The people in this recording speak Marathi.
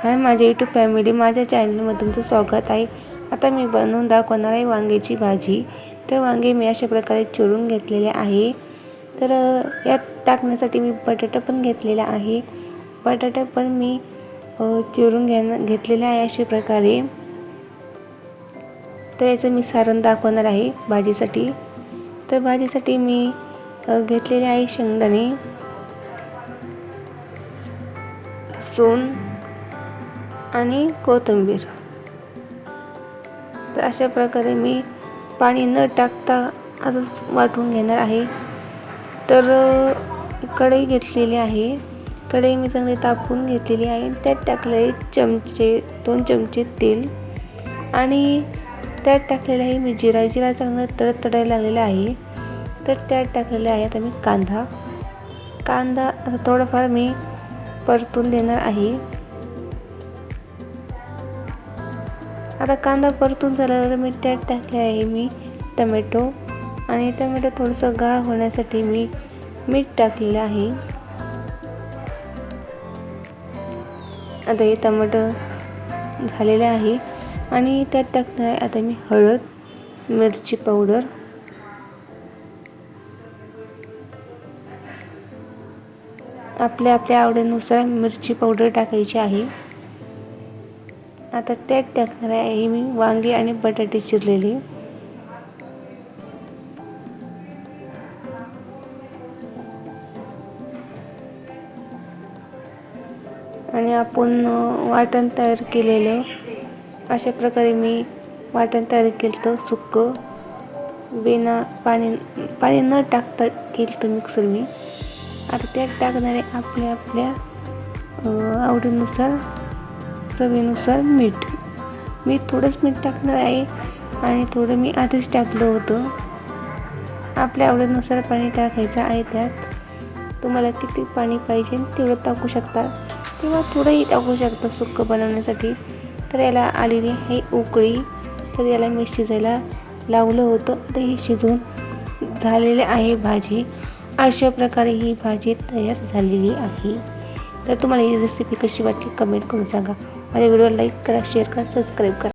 हाय माझ्या यूट्यूब फॅमिली, माझ्या चॅनलमध्ये तुमचं स्वागत आहे। आता मी बनवून दाखवणार आहे वांग्याची भाजी। तर वांगे मी अशा प्रकारे चिरून घेतलेले आहे। तर यात टाकण्यासाठी मी बटाटा पण घेतलेला आहे। बटाटा पण मी चिरून घेतलेला आहे अशा प्रकारे। तर याचं मी सारण दाखवणार आहे भाजीसाठी। तर भाजीसाठी मी घेतलेले आहे शेंगदाणे, लसूण आणि कोथिंबीर। तर अशा प्रकारे मी पाणी न टाकता असंच वाटून घेणार आहे। तर कढई घेतलेली आहे। कढई मी चांगली तापवून घेतलेली आहे। त्यात टाकले 2 चमचे तेल आणि त्यात टाकलेला आहे मी जिरा चांगला तडतडायला लागलेला आहे। तर त्यात टाकलेला आहे आता मी कांदा आता थोडाफार मी परतून देणार आहे। आता कांदा परतून झाल्यावर मी त्यात टाकले आहे मी टोमॅटो आणि टोमॅटो थोडंसं गाळ होण्यासाठी मी मीठ टाकलेलं आहे। आता हे टोमॅटो झालेले आहे आणि त्यात टाकणार आहे आता मी हळद, मिरची पावडर, आपल्या आवडीनुसार मिरची पावडर टाकायची आहे। आता त्यात टाकणार आहे मी वांगे आणि बटाटे चिरलेले। आणि आपण वाटण तयार केलेलं अशा प्रकारे मी वाटण तयार केलं सुक्कं बिना पाणी न टाकता केलं मिक्सर मी। आता त्यात टाकणार आहे आपल्या आवडीनुसार चवीनुसार मीठ। मी थोडंच मीठ टाकणार आहे आणि थोडं मी आधीच टाकलं होतं। आपल्या आवडीनुसार पाणी टाकायचं आहे। त्यात तुम्हाला किती पाणी पाहिजे तेवढं टाकू शकता किंवा थोडंही टाकू शकता सुक्कं बनवण्यासाठी। तर याला आलेली आहे उकळी। तर याला मी शिजायला लावलं होतं। आता ही शिजून झालेली आहे भाजी। अशा प्रकारे ही भाजी तयार झालेली आहे। तर तुम्हाला ही रेसिपी कशी वाटली कमेंट करून सांगा। माझ्या व्हिडिओला लाईक करा, शेअर करा, सबस्क्राईब करा।